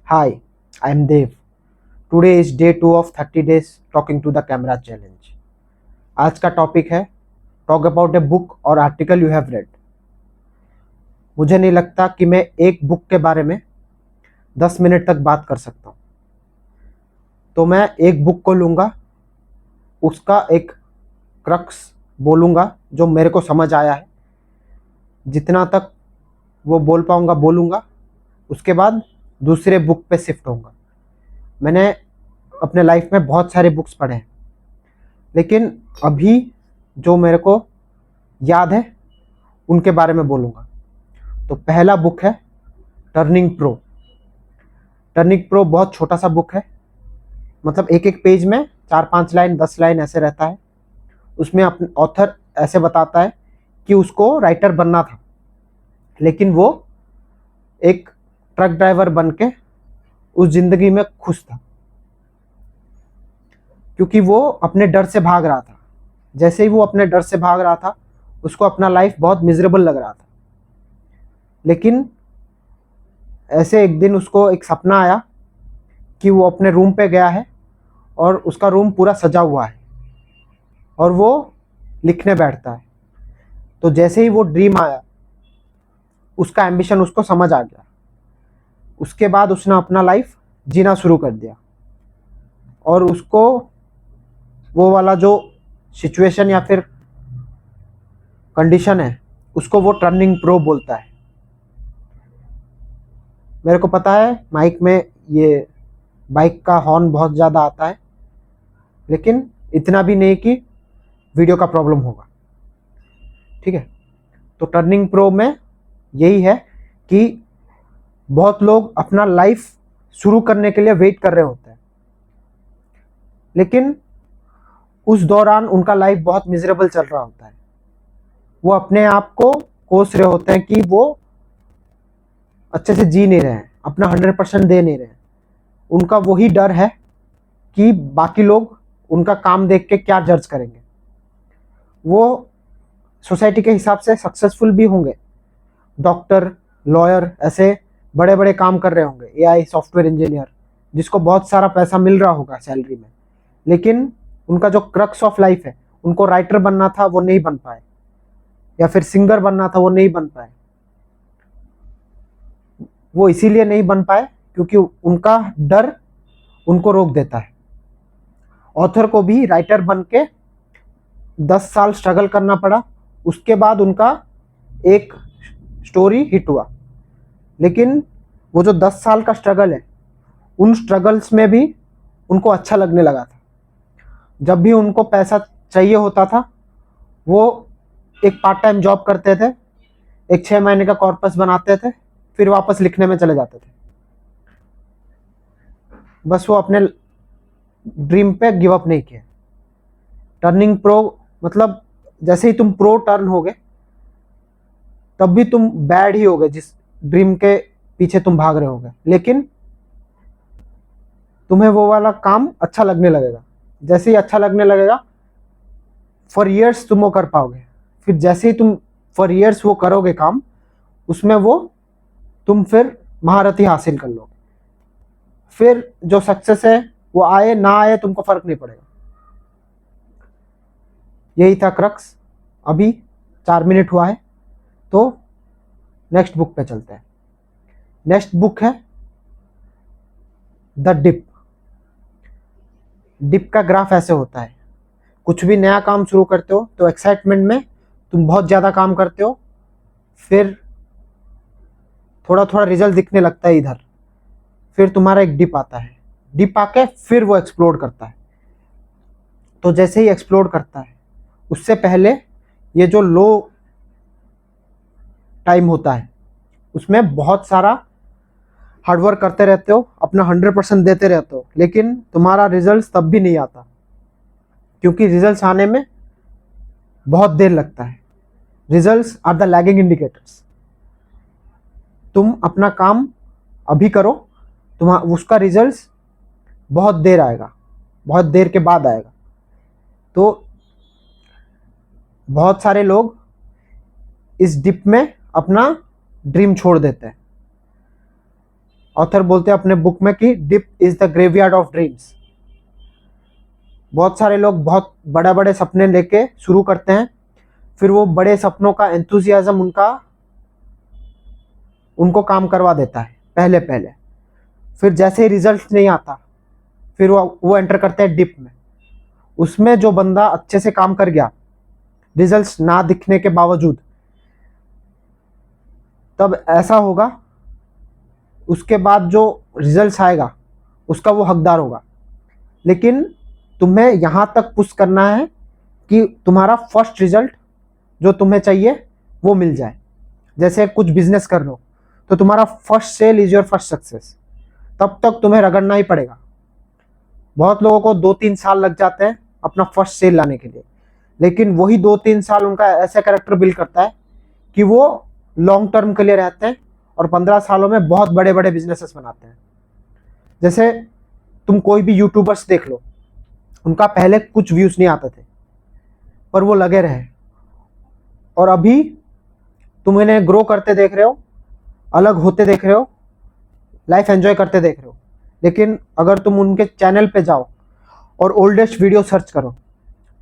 Hi, I'm Dev. Today is day 2 of 30 days talking to the camera challenge. आज का topic है talk about a book और article you have read. मुझे नहीं लगता कि मैं एक बुक के बारे में 10 मिनट तक बात कर सकता हूँ। तो मैं एक बुक को लूँगा, उसका एक क्रक्स बोलूँगा जो मेरे को समझ आया है, जितना तक वो बोल पाऊँगा बोलूँगा, उसके बाद दूसरे बुक पे शिफ्ट होऊंगा। मैंने अपने लाइफ में बहुत सारे बुक्स पढ़े हैं, लेकिन अभी जो मेरे को याद है उनके बारे में बोलूँगा। तो पहला बुक है टर्निंग प्रो। टर्निंग प्रो बहुत छोटा सा बुक है, मतलब एक एक पेज में 4-5 लाइन 10 लाइन ऐसे रहता है। उसमें अपने ऑथर ऐसे बताता है कि उसको राइटर बनना था, लेकिन वो एक ट्रक ड्राइवर बन के उस जिंदगी में खुश था, क्योंकि वो अपने डर से भाग रहा था। जैसे ही वो अपने डर से भाग रहा था, उसको अपना लाइफ बहुत मिजरेबल लग रहा था। लेकिन ऐसे एक दिन उसको एक सपना आया कि वो अपने रूम पे गया है और उसका रूम पूरा सजा हुआ है और वो लिखने बैठता है। तो जैसे ही वो ड्रीम आया, उसका एम्बिशन उसको समझ आ गया। उसके बाद उसने अपना लाइफ जीना शुरू कर दिया और उसको वो वाला जो सिचुएशन या फिर कंडीशन है, उसको वो टर्निंग प्रो बोलता है। मेरे को पता है माइक में ये बाइक का हॉर्न बहुत ज़्यादा आता है, लेकिन इतना भी नहीं कि वीडियो का प्रॉब्लम होगा, ठीक है। तो टर्निंग प्रो में यही है कि बहुत लोग अपना लाइफ शुरू करने के लिए वेट कर रहे होते हैं, लेकिन उस दौरान उनका लाइफ बहुत मिजरेबल चल रहा होता है। वो अपने आप को कोस रहे होते हैं कि वो अच्छे से जी नहीं रहे हैं, अपना 100% दे नहीं रहे हैं। उनका वही डर है कि बाकी लोग उनका काम देख के क्या जज करेंगे। वो सोसाइटी के हिसाब से सक्सेसफुल भी होंगे, डॉक्टर, लॉयर, ऐसे बड़े बड़े काम कर रहे होंगे, एआई सॉफ्टवेयर इंजीनियर, जिसको बहुत सारा पैसा मिल रहा होगा सैलरी में। लेकिन उनका जो क्रक्स ऑफ लाइफ है, उनको राइटर बनना था, वो नहीं बन पाए, या फिर सिंगर बनना था, वो नहीं बन पाए। वो इसीलिए नहीं बन पाए क्योंकि उनका डर उनको रोक देता है। ऑथर को भी राइटर बन के 10 साल स्ट्रगल करना पड़ा, उसके बाद उनका एक स्टोरी हिट हुआ। लेकिन वो जो 10 साल का स्ट्रगल है, उन स्ट्रगल्स में भी उनको अच्छा लगने लगा था। जब भी उनको पैसा चाहिए होता था, वो एक पार्ट टाइम जॉब करते थे, एक 6 महीने का कॉर्पस बनाते थे, फिर वापस लिखने में चले जाते थे। बस वो अपने ड्रीम पे गिव अप नहीं किया। टर्निंग प्रो मतलब जैसे ही तुम प्रो टर्न होगे, तब भी तुम बैड ही होगे जिस ड्रीम के पीछे तुम भाग रहे होगे, लेकिन तुम्हें वो वाला काम अच्छा लगने लगेगा। जैसे ही अच्छा लगने लगेगा, फॉर ईयर्स तुम वो कर पाओगे। फिर जैसे ही तुम फॉर ईयर्स वो करोगे काम, उसमें वो तुम फिर महारत ही हासिल कर लोगे। फिर जो सक्सेस है वो आए ना आए तुमको फर्क नहीं पड़ेगा। यही था क्रक्स। अभी 4 मिनट हुआ है, तो नेक्स्ट बुक पे चलते हैं। नेक्स्ट बुक है द डिप। डिप का ग्राफ ऐसे होता है, कुछ भी नया काम शुरू करते हो तो एक्साइटमेंट में तुम बहुत ज़्यादा काम करते हो, फिर थोड़ा थोड़ा रिजल्ट दिखने लगता है इधर, फिर तुम्हारा एक डिप आता है। डिप आके फिर वो एक्सप्लोड करता है। तो जैसे ही एक्सप्लोड करता है, उससे पहले ये जो लो टाइम होता है, उसमें बहुत सारा हार्डवर्क करते रहते हो, अपना 100% देते रहते हो, लेकिन तुम्हारा रिजल्ट तब भी नहीं आता, क्योंकि रिजल्ट्स आने में बहुत देर लगता है। Results are the lagging indicators. तुम अपना काम अभी करो, उसका रिजल्ट्स बहुत देर आएगा, बहुत देर के बाद आएगा। तो बहुत सारे लोग इस डिप में अपना ड्रीम छोड़ देते हैं ऑथर बोलते हैं अपने बुक में कि dip is the graveyard of dreams. बहुत सारे लोग बहुत बड़े बड़े सपने लेके शुरू करते हैं, फिर वो बड़े सपनों का एंथुजियाज्म उनको काम करवा देता है पहले पहले, फिर जैसे ही रिजल्ट नहीं आता फिर वो एंटर करते हैं डिप में। उसमें जो बंदा अच्छे से काम कर गया रिजल्ट्स ना दिखने के बावजूद, तब ऐसा होगा उसके बाद जो रिजल्ट्स आएगा उसका वो हकदार होगा। लेकिन तुम्हें यहाँ तक पुश करना है कि तुम्हारा फर्स्ट रिजल्ट जो तुम्हें चाहिए वो मिल जाए। जैसे कुछ बिजनेस कर लो तो तुम्हारा first sale is your first success, तब तक तुम्हें रगड़ना ही पड़ेगा। बहुत लोगों को 2-3 साल लग जाते हैं अपना फर्स्ट सेल लाने के लिए, लेकिन वही 2-3 साल उनका ऐसा कैरेक्टर बिल्ड करता है कि वो लॉन्ग टर्म के लिए रहते हैं और 15 सालों में बहुत बड़े बड़े बिजनेसेस बनाते हैं। जैसे तुम कोई भी यूट्यूबर्स देख लो, उनका पहले कुछ व्यूज नहीं आते थे पर वो लगे रहे, और अभी तुम इन्हें ग्रो करते देख रहे हो, अलग होते देख रहे हो, लाइफ एंजॉय करते देख रहे हो। लेकिन अगर तुम उनके चैनल पे जाओ और ओल्डेस्ट वीडियो सर्च करो,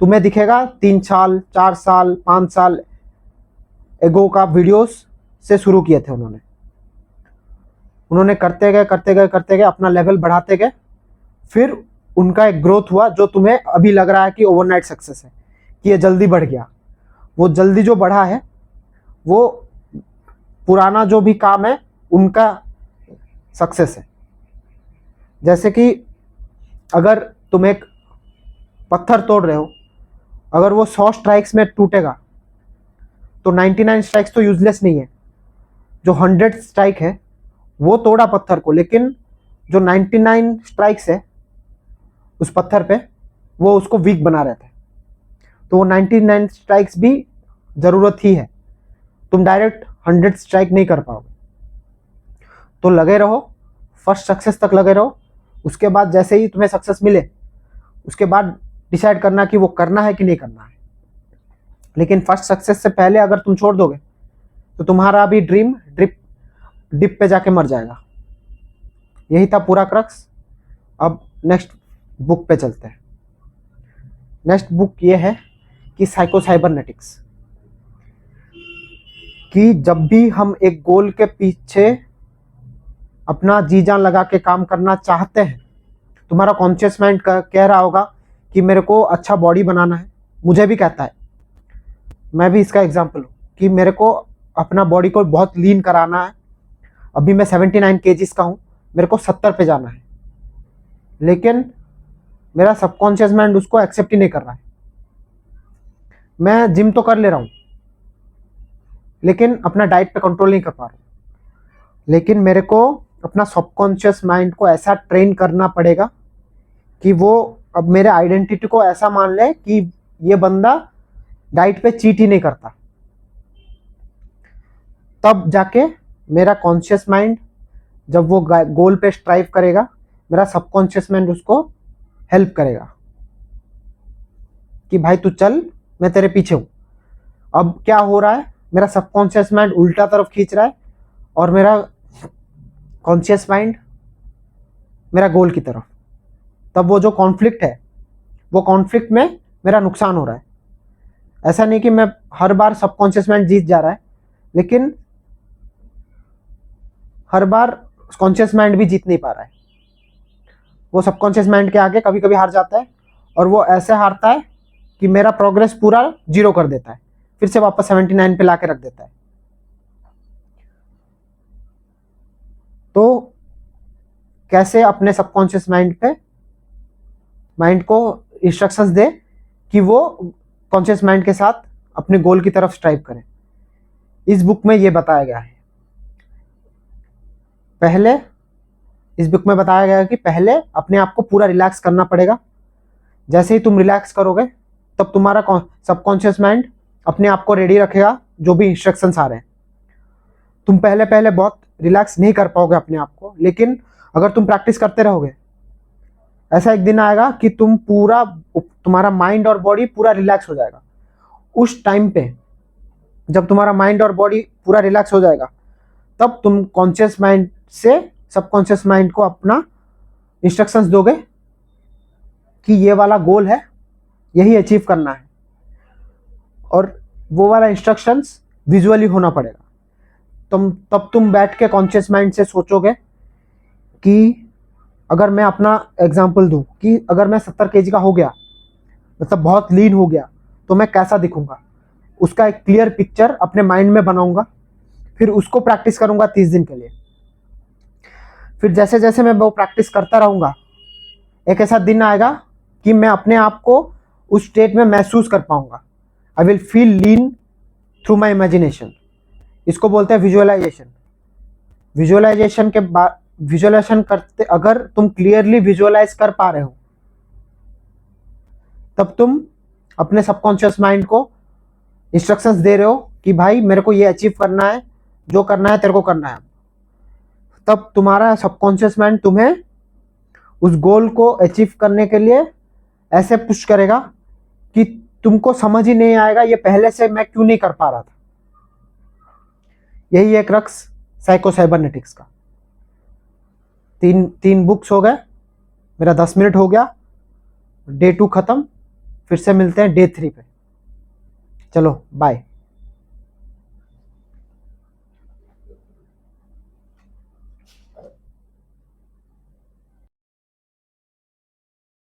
तुम्हें दिखेगा 3 साल 4 साल 5 साल एगो का वीडियोस से शुरू किए थे उन्होंने करते गए अपना लेवल बढ़ाते गए, फिर उनका एक ग्रोथ हुआ जो तुम्हें अभी लग रहा है कि ओवरनाइट सक्सेस है, कि ये जल्दी बढ़ गया। वो जल्दी जो बढ़ा है वो पुराना जो भी काम है उनका सक्सेस है। जैसे कि अगर तुम एक पत्थर तोड़ रहे हो, अगर वो 100 स्ट्राइक्स में टूटेगा तो 99 स्ट्राइक्स तो यूजलेस नहीं है। जो 100 स्ट्राइक है वो तोड़ा पत्थर को, लेकिन जो 99 स्ट्राइक्स है उस पत्थर पे वो उसको वीक बना रहे थे, तो वो 99 स्ट्राइक्स भी जरूरत ही है। तुम डायरेक्ट 100 स्ट्राइक नहीं कर पाओगे। तो लगे रहो, फर्स्ट सक्सेस तक लगे रहो, उसके बाद जैसे ही तुम्हें सक्सेस मिले उसके बाद डिसाइड करना कि वो करना है कि नहीं करना है। लेकिन फर्स्ट सक्सेस से पहले अगर तुम छोड़ दोगे तो तुम्हारा भी ड्रीम डिप पे जाके मर जाएगा। यही था पूरा क्रक्स। अब नेक्स्ट बुक पे चलते हैं। नेक्स्ट बुक ये है कि साइको साइबरनेटिक्स, कि जब भी हम एक गोल के पीछे अपना जी जान लगा के काम करना चाहते हैं, तुम्हारा कॉन्शियस माइंड कह रहा होगा कि मेरे को अच्छा बॉडी बनाना है। मुझे भी कहता है, मैं भी इसका एग्जाम्पल हूँ कि मेरे को अपना बॉडी को बहुत लीन कराना है। अभी मैं 79 kgs का हूँ, मेरे को 70 पे जाना है, लेकिन मेरा सबकॉन्शियस माइंड उसको एक्सेप्ट ही नहीं कर रहा है। मैं जिम तो कर ले रहा हूँ लेकिन अपना डाइट पे कंट्रोल नहीं कर पा रहा हूँ। लेकिन मेरे को अपना सबकॉन्शियस माइंड को ऐसा ट्रेन करना पड़ेगा कि वो अब मेरे आइडेंटिटी को ऐसा मान ले कि ये बंदा डाइट पे चीट ही नहीं करता। तब जाके मेरा कॉन्शियस माइंड जब वो गोल पे स्ट्राइव करेगा, मेरा सबकॉन्शियस माइंड उसको हेल्प करेगा कि भाई तू चल, मैं तेरे पीछे हूं। अब क्या हो रहा है, मेरा सबकॉन्शियस माइंड उल्टा तरफ खींच रहा है और मेरा कॉन्शियस माइंड मेरा गोल की तरफ। तब वो जो कॉन्फ्लिक्ट है, वो कॉन्फ्लिक्ट में मेरा नुकसान हो रहा है। ऐसा नहीं कि मैं हर बार सबकॉन्शियस माइंड जीत जा रहा है, लेकिन हर बार कॉन्शियस माइंड भी जीत नहीं पा रहा है। वो सबकॉन्शियस माइंड के आगे कभी कभी हार जाता है, और वो ऐसे हारता है कि मेरा प्रोग्रेस पूरा 0 कर देता है, फिर से वापस 79 पे लाके रख देता है। तो कैसे अपने सबकॉन्शियस माइंड को इंस्ट्रक्शंस दे कि वो कॉन्शियस माइंड के साथ अपने गोल की तरफ स्ट्राइव करें, इस बुक में ये बताया गया है। इस बुक में बताया गया है कि पहले अपने आप को पूरा रिलैक्स करना पड़ेगा। जैसे ही तुम रिलैक्स करोगे तब तुम्हारा सबकॉन्शियस माइंड अपने आप को रेडी रखेगा जो भी इंस्ट्रक्शंस आ रहे हैं। तुम पहले पहले बहुत रिलैक्स नहीं कर पाओगे अपने आप को, लेकिन अगर तुम प्रैक्टिस करते रहोगे, ऐसा एक दिन आएगा कि तुम्हारा माइंड और बॉडी पूरा रिलैक्स हो जाएगा। उस टाइम पे जब तुम्हारा माइंड और बॉडी पूरा रिलैक्स हो जाएगा, तब तुम कॉन्शियस माइंड से सबकॉन्शियस माइंड को अपना इंस्ट्रक्शंस दोगे कि ये वाला गोल है, यही अचीव करना है, और वो वाला इंस्ट्रक्शंस विजुअली होना पड़ेगा। तब तुम बैठ के कॉन्शियस माइंड से सोचोगे कि अगर मैं अपना एग्जांपल दूं कि अगर मैं 70 केजी का हो गया, मतलब बहुत लीन हो गया, तो मैं कैसा दिखूंगा, उसका एक क्लियर पिक्चर अपने माइंड में बनाऊंगा। फिर उसको प्रैक्टिस करूंगा 30 दिन के लिए। फिर जैसे जैसे मैं वो प्रैक्टिस करता रहूंगा, एक ऐसा दिन आएगा कि मैं अपने आप को उस स्टेट में महसूस कर पाऊंगा। I will feel lean through my imagination. इसको बोलते हैं विजुअलाइजेशन। विजुअलाइजेशन के बाद विजुअलाइजेशन करते, अगर तुम क्लियरली विजुअलाइज कर पा रहे हो, तब तुम अपने सबकॉन्शियस माइंड को इंस्ट्रक्शंस दे रहे हो कि भाई मेरे को ये अचीव करना है, जो करना है तेरे को करना है। तब तुम्हारा सबकॉन्शियस माइंड तुम्हें उस गोल को अचीव करने के लिए ऐसे पुश करेगा कि तुमको समझ ही नहीं आएगा ये पहले से मैं क्यों नहीं कर पा रहा था। यही एक रक्स साइको साइबरनेटिक्स का। तीन बुक्स हो गए, मेरा 10 मिनट हो गया, डे 2 खत्म। फिर से मिलते हैं डे 3 पे। चलो बाय।